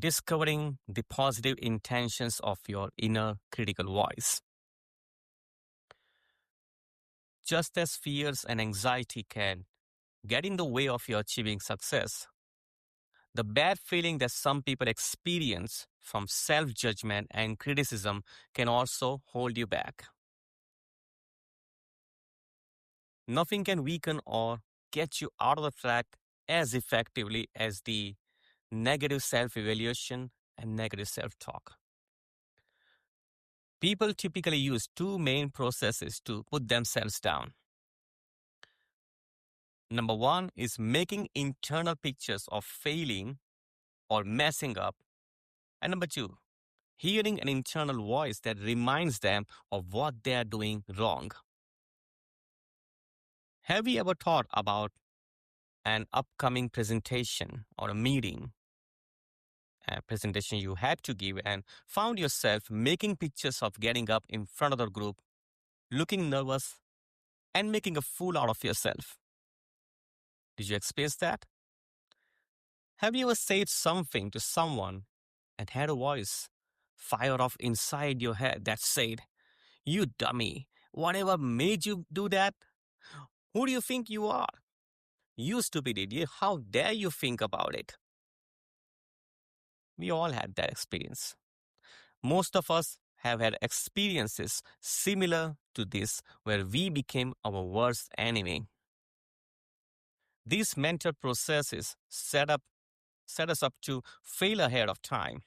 discovering the positive intentions of your inner critical voice. Just as fears and anxiety can get in the way of your achieving success, the bad feeling that some people experience from self judgment and criticism can also hold you back. Nothing can weaken or get you out of the track as effectively as the negative self evaluation and negative self talk. People typically use two main processes to put themselves down. Number one is making internal pictures of failing or messing up. And number two, hearing an internal voice that reminds them of what they are doing wrong. Have you ever thought about an upcoming presentation or a presentation you had to give, and found yourself making pictures of getting up in front of the group, looking nervous, and making a fool out of yourself? Did you experience that? Have you ever said something to someone and had a voice fire off inside your head that said, "You dummy, whatever made you do that? Who do you think you are? You stupid idiot, how dare you think about it?" We all had that experience. Most of us have had experiences similar to this where we became our worst enemy. These mental processes set us up to fail ahead of time.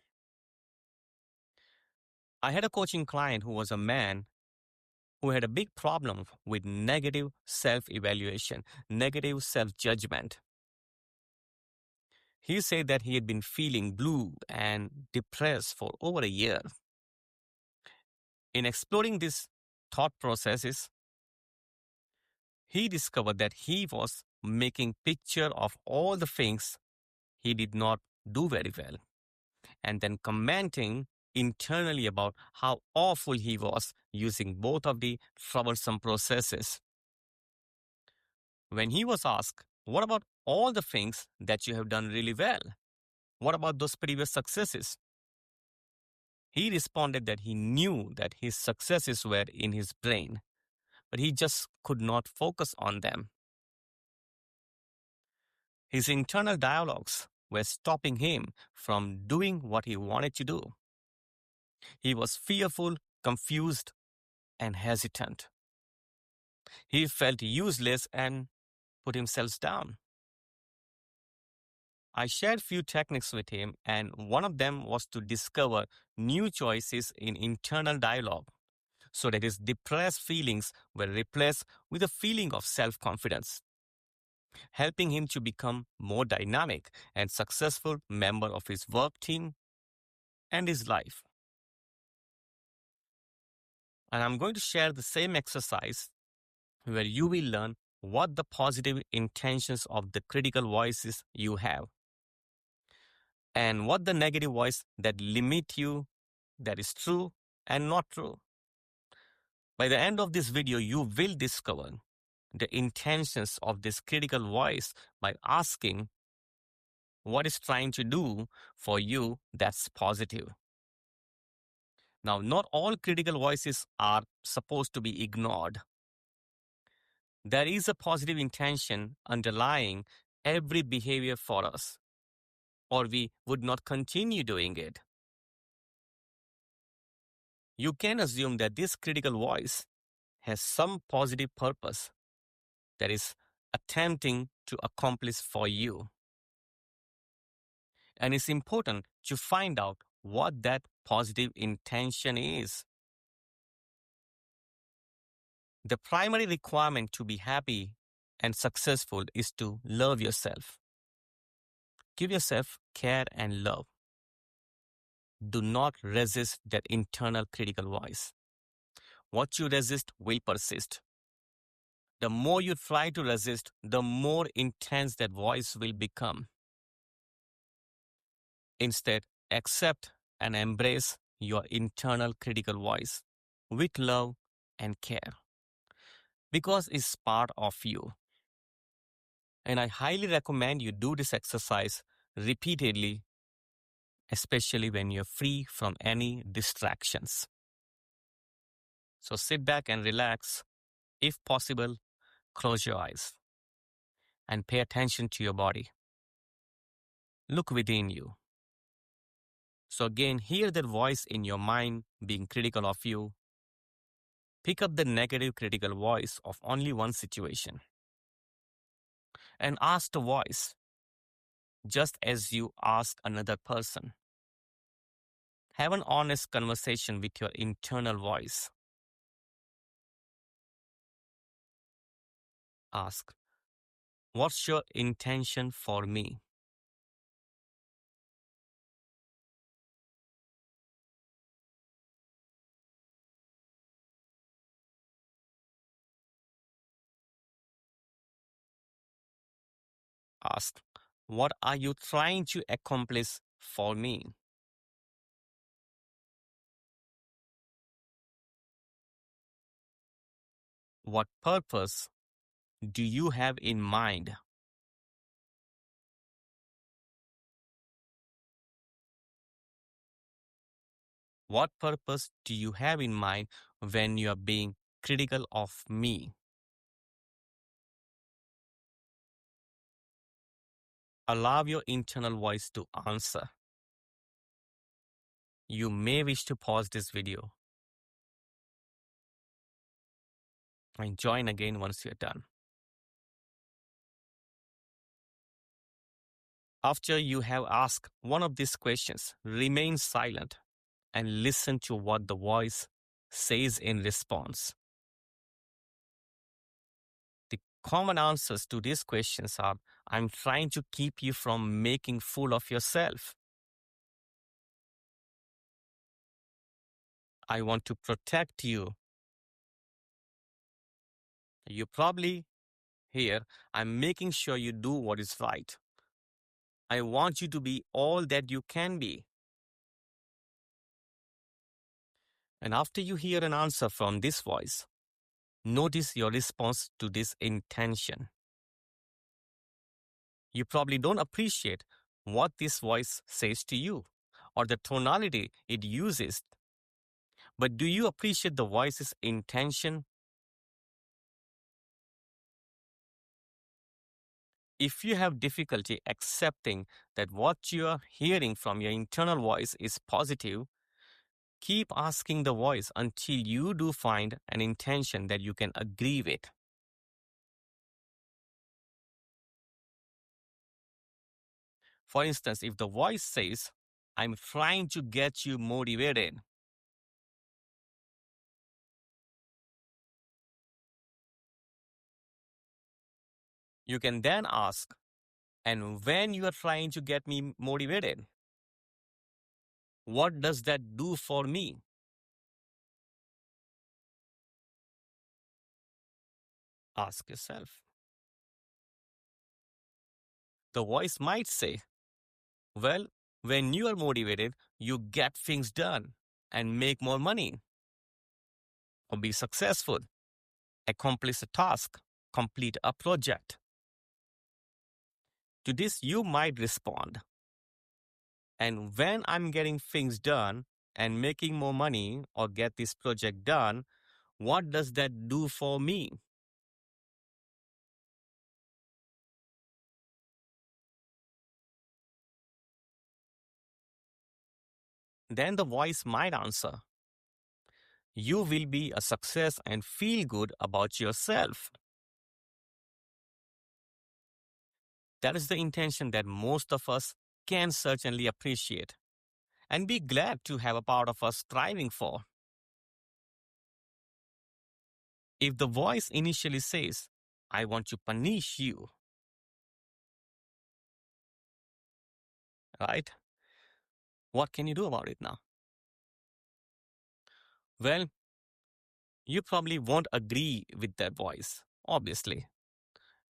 I had a coaching client who was a man who had a big problem with negative self-evaluation, negative self-judgment. He said that he had been feeling blue and depressed for over a year. In exploring these thought processes, he discovered that he was making picture of all the things he did not do very well, and then commenting internally about how awful he was using both of the troublesome processes. When he was asked, "What about all the things that you have done really well? What about those previous successes?" He responded that he knew that his successes were in his brain, but he just could not focus on them. His internal dialogues were stopping him from doing what he wanted to do. He was fearful, confused, and hesitant. He felt useless and put himself down. I shared few techniques with him, and one of them was to discover new choices in internal dialogue so that his depressed feelings were replaced with a feeling of self-confidence, helping him to become more dynamic and successful member of his work team and his life. And I'm going to share the same exercise where you will learn what the positive intentions of the critical voices you have and what the negative voice that limit you, that is true and not true. By the end of this video, you will discover the intentions of this critical voice by asking what it's trying to do for you that's positive. Now, not all critical voices are supposed to be ignored. There is a positive intention underlying every behavior for us, or we would not continue doing it. You can assume that this critical voice has some positive purpose that is attempting to accomplish for you. And it's important to find out what that positive intention is. The primary requirement to be happy and successful is to love yourself. Give yourself care and love. Do not resist that internal critical voice. What you resist will persist. The more you try to resist, the more intense that voice will become. Instead, accept and embrace your internal critical voice with love and care, because it's part of you. And I highly recommend you do this exercise repeatedly especially when you're free from any distractions. So sit back and relax. If possible, close your eyes and pay attention to your body. Look within you. So again, hear that voice in your mind being critical of you. Pick up the negative critical voice of only one situation and ask the voice just as you ask another person. Have an honest conversation with your internal voice. Ask, what's your intention for me? Ask, what are you trying to accomplish for me? What purpose do you have in mind? What purpose do you have in mind when you are being critical of me? Allow your internal voice to answer. You may wish to pause this video and join again once you're done. After you have asked one of these questions, remain silent and listen to what the voice says in response. The common answers to these questions are, I'm trying to keep you from making fool of yourself. I want to protect you. You probably hear, I'm making sure you do what is right. I want you to be all that you can be. And after you hear an answer from this voice, notice your response to this intention. You probably don't appreciate what this voice says to you or the tonality it uses. But do you appreciate the voice's intention? If you have difficulty accepting that what you are hearing from your internal voice is positive, keep asking the voice until you do find an intention that you can agree with. For instance, if the voice says, I'm trying to get you motivated, you can then ask, and when you are trying to get me motivated, what does that do for me? Ask yourself. The voice might say, well, when you are motivated, you get things done and make more money or be successful, accomplish a task, complete a project. To this, you might respond, and when I'm getting things done and making more money or get this project done, what does that do for me? Then the voice might answer, you will be a success and feel good about yourself. That is the intention that most of us can certainly appreciate and be glad to have a part of us striving for. If the voice initially says, I want to punish you, right? What can you do about it now? Well, you probably won't agree with that voice, obviously.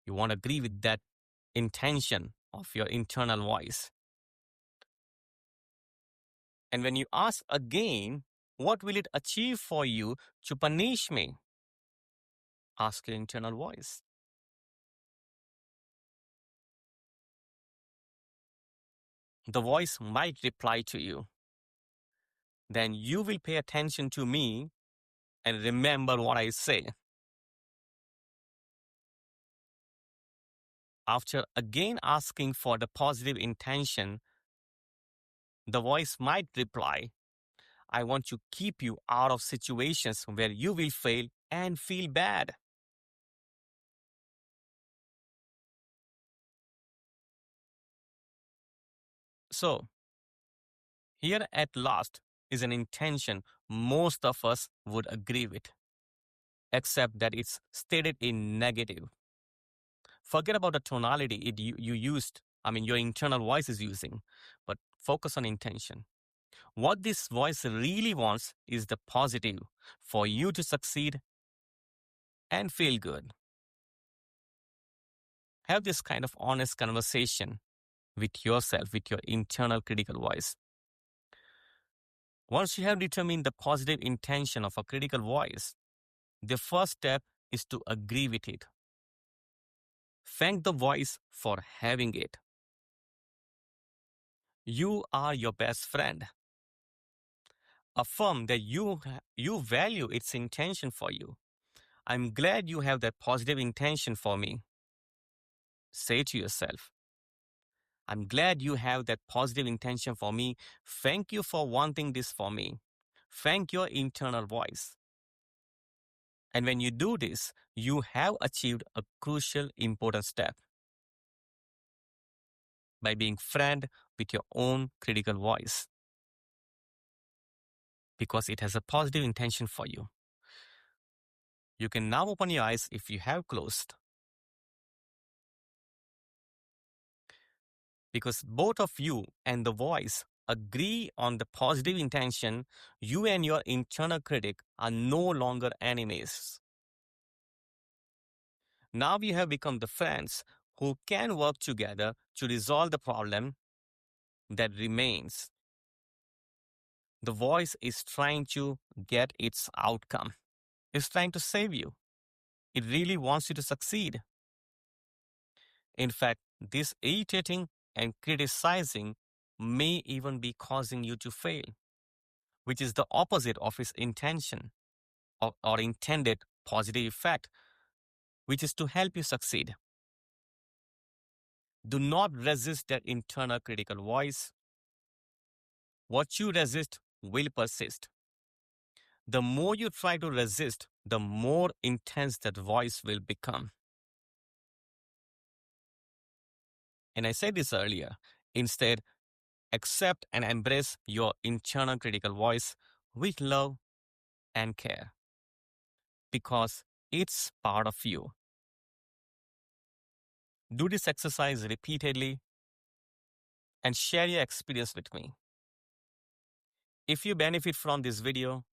You won't agree with that intention of your internal voice. And when you ask again, what will it achieve for you to punish me? Ask your internal voice. The voice might reply to you. Then you will pay attention to me and remember what I say. After again asking for the positive intention, the voice might reply, I want to keep you out of situations where you will fail and feel bad. So, here at last is an intention most of us would agree with, except that it's stated in negative. Forget about the tonality you used, your internal voice is using, but focus on intention. What this voice really wants is the positive for you to succeed and feel good. Have this kind of honest conversation with yourself, with your internal critical voice. Once you have determined the positive intention of a critical voice, the first step is to agree with it. Thank the voice for having it. You are your best friend. Affirm that you value its intention for you. I'm glad you have that positive intention for me. Say to yourself, I'm glad you have that positive intention for me. Thank you for wanting this for me. Thank your internal voice. And when you do this, you have achieved a crucial, important step by being friend with your own critical voice because it has a positive intention for you. You can now open your eyes if you have closed. Because both of you and the voice agree on the positive intention, you and your internal critic are no longer enemies. Now you have become the friends who can work together to resolve the problem that remains. The voice is trying to get its outcome. It's trying to save you. It really wants you to succeed. In fact, this irritating and criticizing may even be causing you to fail, which is the opposite of its intention or intended positive effect, which is to help you succeed. Do not resist that internal critical voice. What you resist will persist. The more you try to resist, the more intense that voice will become. And I said this earlier. Instead, accept and embrace your internal critical voice with love and care because it's part of you. Do this exercise repeatedly and share your experience with me. If you benefit from this video,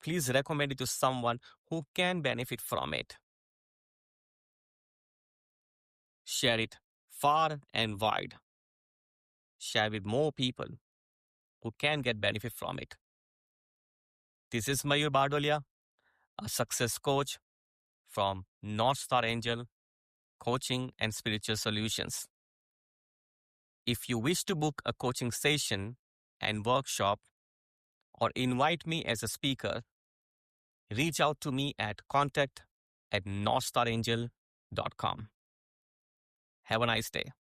please recommend it to someone who can benefit from it. Share it far and wide. Share with more people who can get benefit from it. This is Mayur Bardolia, a success coach from North Star Angel Coaching and Spiritual Solutions. If you wish to book a coaching session and workshop or invite me as a speaker, reach out to me at contact@northstarangel.com. Have a nice day.